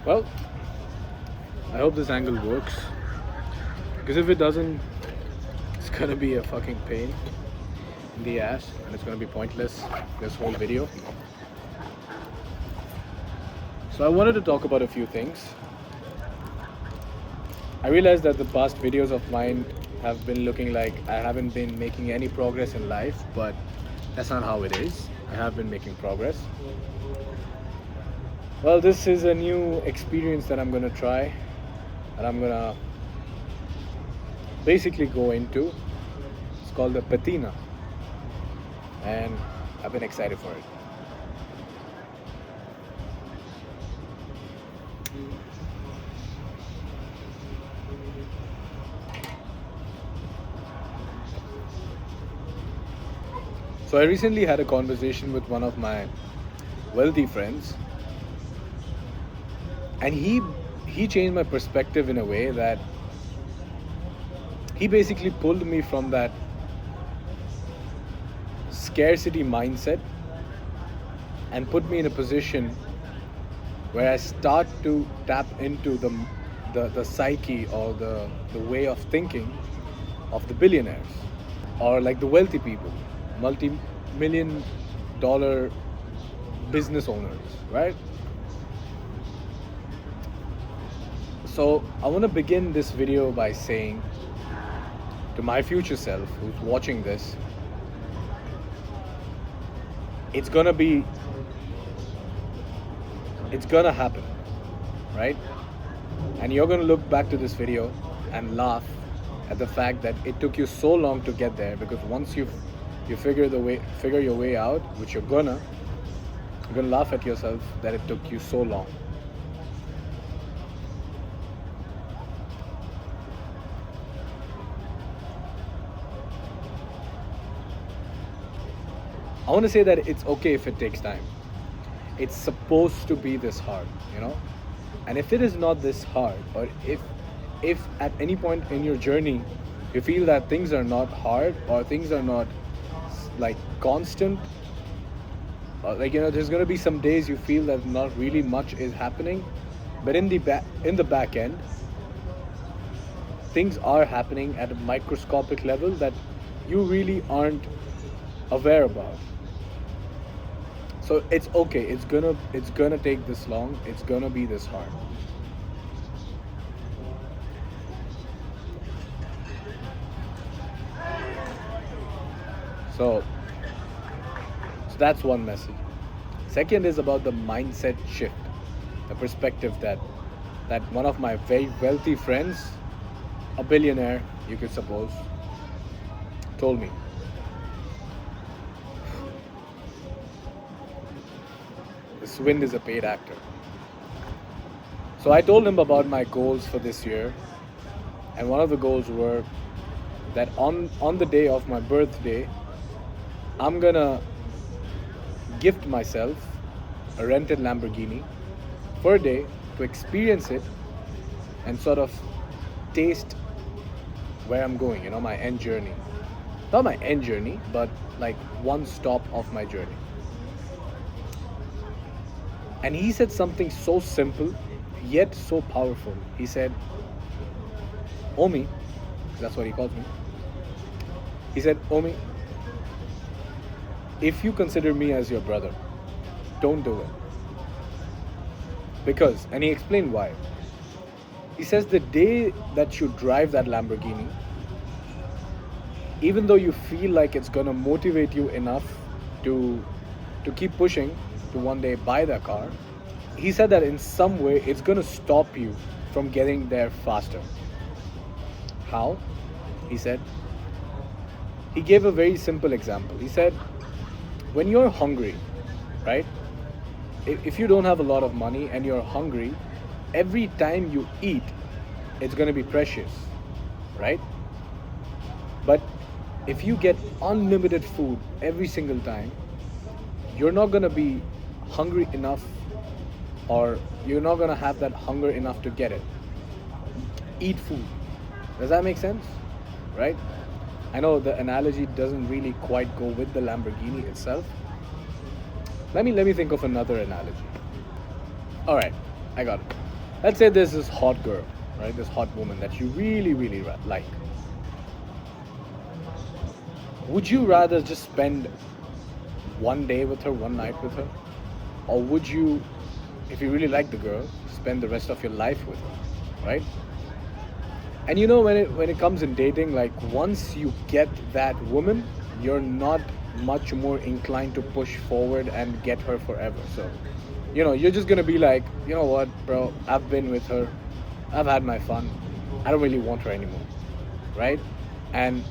Well, I hope this angle works, because if it doesn't, it's gonna be a fucking pain in the ass and it's gonna be pointless, this whole video. So I wanted to talk about a few things. I realized that the past videos of mine have been looking like I haven't been making any progress in life, but that's not how it is. I have been making progress. Well, this is a new experience that I'm gonna try, that I'm gonna basically go into. It's called the patina, and I've been excited for it. So I recently had a conversation with one of my wealthy friends, and he changed my perspective in a way that he basically pulled me from that scarcity mindset and put me in a position where I start to tap into the psyche or the way of thinking of the billionaires, or like the wealthy people, multi-million dollar business owners, right? So I want to begin this video by saying to my future self who's watching this, it's gonna happen, right? And you're gonna look back to this video and laugh at the fact that it took you so long to get there, because once you figure your way out, which you're gonna laugh at yourself that it took you so long. I want to say that it's okay if it takes time. It's supposed to be this hard, you know? And if it is not this hard, or if at any point in your journey you feel that things are not hard, or things are not like constant, or like, you know, there's going to be some days you feel that not really much is happening, but in the back end things are happening at a microscopic level that you really aren't aware about. So it's okay. It's gonna take this long. It's gonna be this hard. So that's one message. Second is about the mindset shift, the perspective that one of my very wealthy friends, a billionaire, you could suppose, told me. This wind is a paid actor. So I told him about my goals for this year, and one of the goals were that on the day of my birthday, I'm gonna gift myself a rented Lamborghini for a day to experience it and sort of taste where I'm going, you know, my end journey. Not my end journey, but like one stop of my journey. And he said something so simple, yet so powerful. He said, Omi, that's what he calls me. He said, Omi, if you consider me as your brother, don't do it. Because, and he explained why. He says the day that you drive that Lamborghini, even though you feel like it's gonna motivate you enough to keep pushing to one day buy that car, he said that in some way it's gonna stop you from getting there faster. How? He said, he gave a very simple example. He said, when you're hungry, right? If you don't have a lot of money and you're hungry, every time you eat, it's gonna be precious, right? But if you get unlimited food every single time, you're not gonna be hungry enough, or you're not gonna have that hunger enough to get it. Eat food. Does that make sense? Right? I know the analogy doesn't really quite go with the Lamborghini itself. Let me think of another analogy. All right, I got it. Let's say there's this hot girl, right? This hot woman that you really, really like. Would you rather just spend one day with her, one night with her? Or would you, if you really like the girl, spend the rest of your life with her, right? And when it comes in dating, like once you get that woman, you're not much more inclined to push forward and get her forever. So, you're just gonna be like, you know what, bro, I've been with her, I've had my fun, I don't really want her anymore, right? And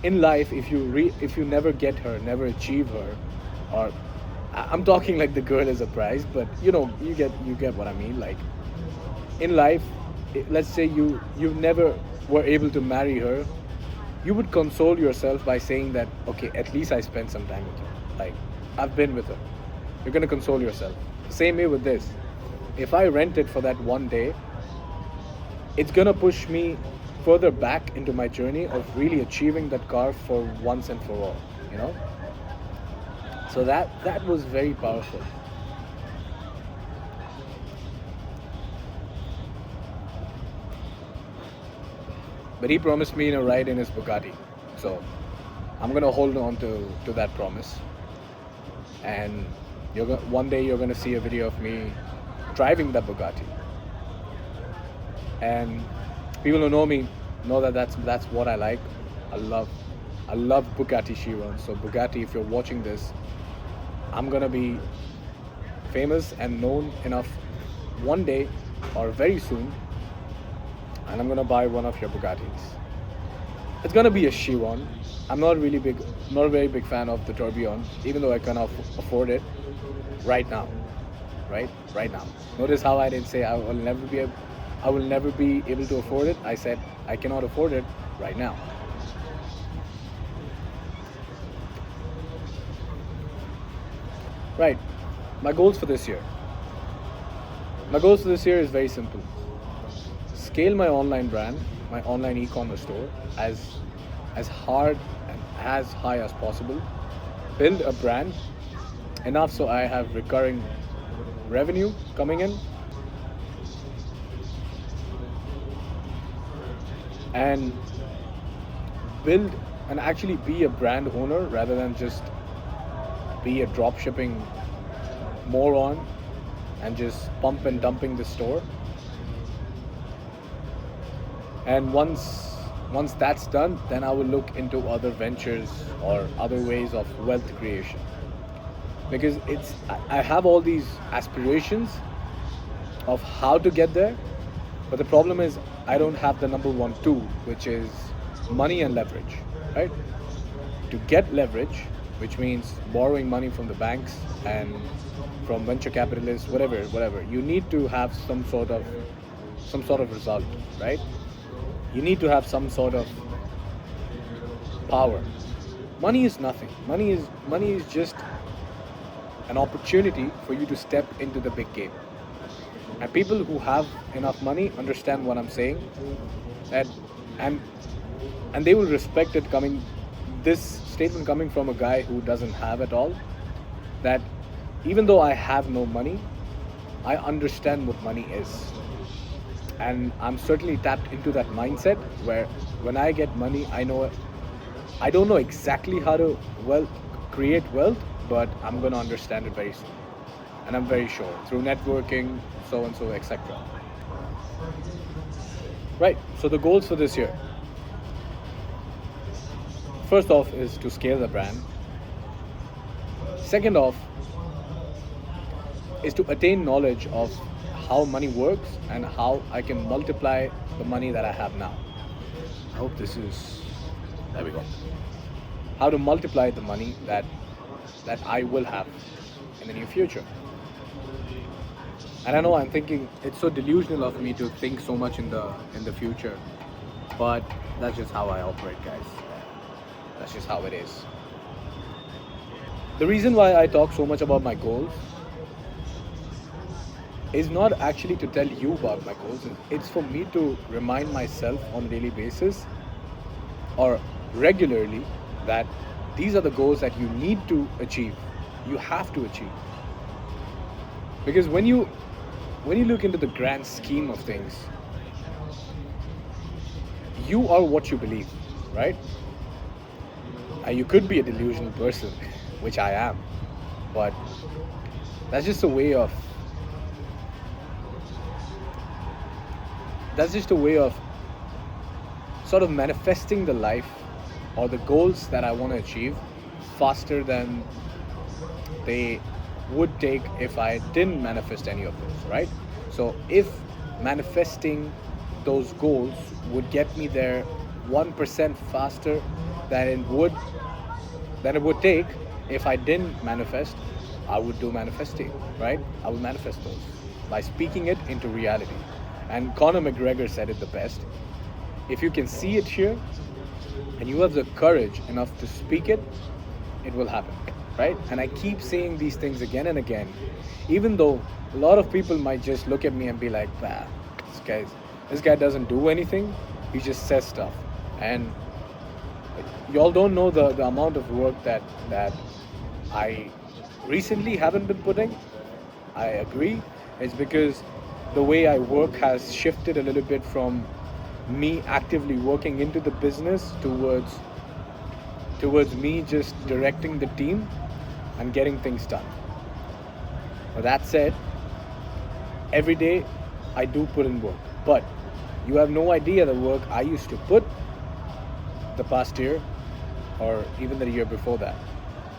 in life, if you never get her, never achieve her, or I'm talking like the girl is a prize, but you get what I mean. Like in life, let's say you never were able to marry her, you would console yourself by saying that, okay, at least I spent some time with her, like I've been with her. You're going to console yourself. Same way with this. If I rent it for that one day, it's going to push me further back into my journey of really achieving that car for once and for all. So that was very powerful. But he promised me a ride in his Bugatti. So I'm gonna hold on to that promise. And one day you're gonna see a video of me driving that Bugatti. And people who know me know that that's what I like. I love Bugatti Chiron. So Bugatti, if you're watching this, I'm gonna be famous and known enough one day or very soon, and I'm gonna buy one of your Bugattis. It's gonna be a Chiron. I'm not a very big fan of the Tourbillon, even though I cannot afford it right now. Right now. Notice how I didn't say I will never be able to afford it. I said I cannot afford it right now. Right. My goals for this year. My goals for this year is very simple. Scale my online brand, my online e-commerce store as hard and as high as possible. Build a brand enough so I have recurring revenue coming in. And build and actually be a brand owner rather than just be a drop shipping moron and just pump and dumping the store. And once that's done, then I will look into other ventures or other ways of wealth creation. Because I have all these aspirations of how to get there, but the problem is I don't have the number one tool, which is money and leverage, right? To get leverage, which means borrowing money from the banks and from venture capitalists, whatever, you need to have some sort of result, right? You need to have some sort of power. Money is nothing. Money is just an opportunity for you to step into the big game. And people who have enough money understand what I'm saying, and they will respect it this statement coming from a guy who doesn't have it all, that even though I have no money, I understand what money is. And I'm certainly tapped into that mindset where when I get money, I don't know exactly how to create wealth, but I'm gonna understand it very soon. And I'm very sure through networking, so and so, etc. Right, so the goals for this year. First off is to scale the brand. Second off is to attain knowledge of how money works and how I can multiply the money that I have now. I hope there we go. How to multiply the money that I will have in the near future. And I know I'm thinking it's so delusional of me to think so much in the future, but that's just how I operate, guys. That's just how it is. The reason why I talk so much about my goals is not actually to tell you about my goals. It's for me to remind myself on a daily basis or regularly that these are the goals that you need to achieve. You have to achieve. Because when you when you look into the grand scheme of things, you are what you believe, right? You could be a delusional person, which I am, but that's just a way of that's just a way of sort of manifesting the life or the goals that I want to achieve faster than they would take if I didn't manifest any of those, right? So if manifesting those goals would get me there 1% faster than it would take if I didn't manifest, I would do manifesting, right? I will manifest those by speaking it into reality. And Conor McGregor said it the best. If you can see it here and you have the courage enough to speak it, it will happen, right? And I keep saying these things again and again, even though a lot of people might just look at me and be like, "Bah, this guy doesn't do anything. He just says stuff." And y'all don't know the amount of work that I recently haven't been putting. I agree. It's because the way I work has shifted a little bit from me actively working into the business towards me just directing the team and getting things done. But that said, every day I do put in work, but you have no idea the work I used to put the past year or even the year before that,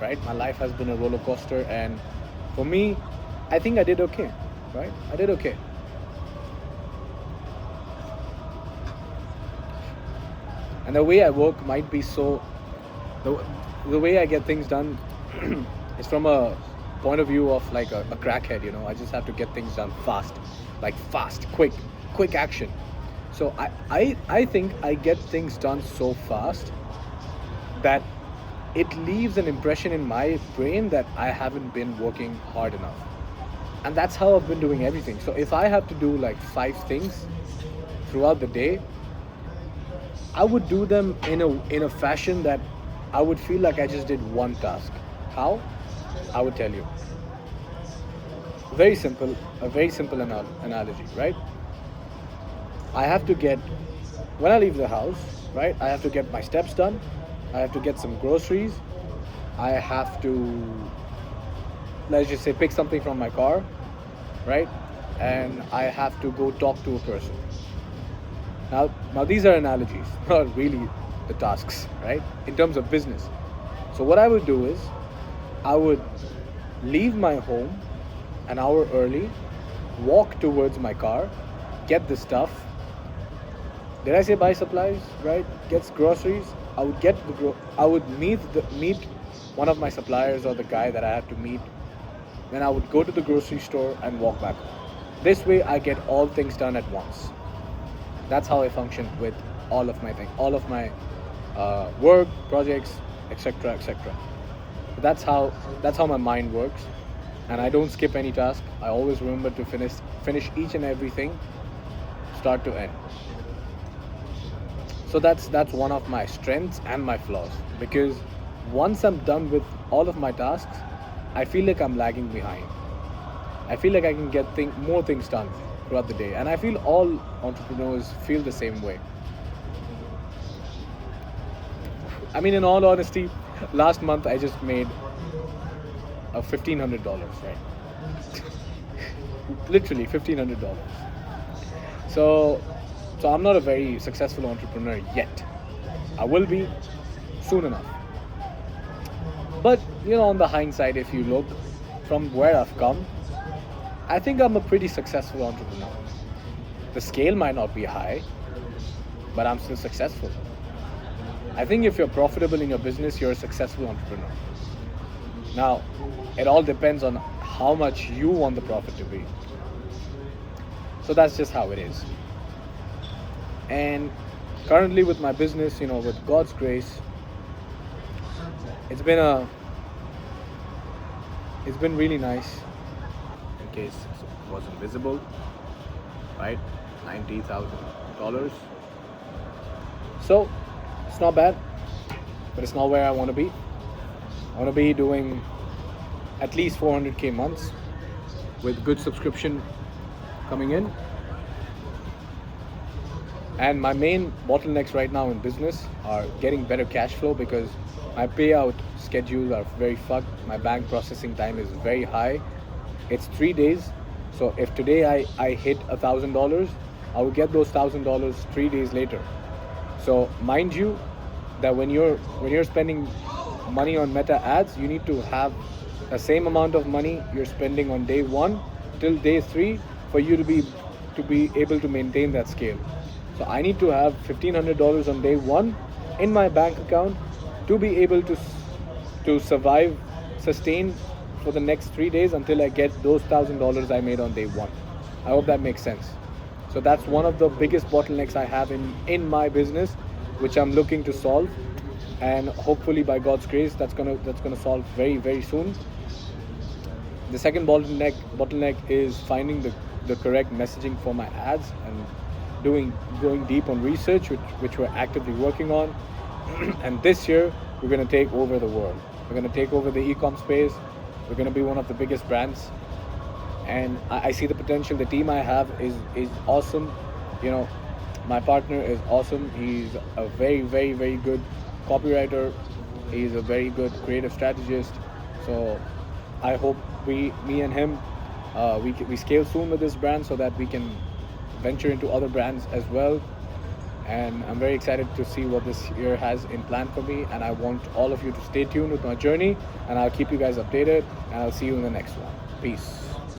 right? My life has been a roller coaster, and for me, I think I did okay, right? I did okay. And the way I work might be the way I get things done is from a point of view of like a crackhead, you know. I just have to get things done fast, quick action. So I think I get things done so fast that it leaves an impression in my brain that I haven't been working hard enough. And that's how I've been doing everything. So if I have to do like 5 things throughout the day, I would do them in a fashion that I would feel like I just did one task. How? I would tell you. A very simple analogy, right? When I leave the house, right, I have to get my steps done. I have to get some groceries. I have to, let's just say, pick something from my car, right? And I have to go talk to a person. Now these are analogies, not really the tasks, right? In terms of business. So what I would do is, I would leave my home an hour early, walk towards my car, get the stuff. Did I say buy supplies, right? Get groceries. I would meet one of my suppliers or the guy that I have to meet. Then I would go to the grocery store and walk back home. This way I get all things done at once. That's how I function with all of my things, all of my work, projects, etc., etc. That's how my mind works, and I don't skip any task. I always remember to finish each and everything, start to end. So that's one of my strengths and my flaws, because once I'm done with all of my tasks, I feel like I'm lagging behind. I feel like I can get more things done throughout the day, and I feel all entrepreneurs feel the same way. I mean, in all honesty, last month I just made $1,500, right? Literally $1,500. So I'm not a very successful entrepreneur yet. I will be soon enough. But on the hindsight, if you look from where I've come, I think I'm a pretty successful entrepreneur. The scale might not be high, but I'm still successful. I think if you're profitable in your business, you're a successful entrepreneur. Now, it all depends on how much you want the profit to be. So that's just how it is. And currently with my business, with God's grace, it's been really nice. In case it wasn't visible, right? $90,000. So it's not bad, but it's not where I want to be. I want to be doing at least 400k months with good subscription coming in. And my main bottlenecks right now in business are getting better cash flow, because my payout schedules are very fucked. My bank processing time is very high. It's 3 days. So if today I hit $1,000, I will get those $1,000 3 days later. So mind you that when you're spending money on Meta ads, you need to have the same amount of money you're spending on day 1 till day 3 for you to be able to maintain that scale. So I need to have $1,500 on day 1 in my bank account to be able to sustain for the next 3 days until I get those $1,000 I made on day 1. I hope that makes sense. So that's one of the biggest bottlenecks I have in my business, which I'm looking to solve, and hopefully by God's grace that's gonna solve very, very soon. The second bottleneck is finding the correct messaging for my ads and going deep on research, which we're actively working on. And this year we're going to take over the world. We're going to take over the e-com space. We're going to be one of the biggest brands, and I see the potential. The team I have is awesome. My partner is awesome. He's a very, very, very good copywriter. He's a very good creative strategist. So I hope me and him, we scale soon with this brand so that we can venture into other brands as well. And I'm very excited to see what this year has in plan for me, and I want all of you to stay tuned with my journey, and I'll keep you guys updated, and I'll see you in the next one. Peace.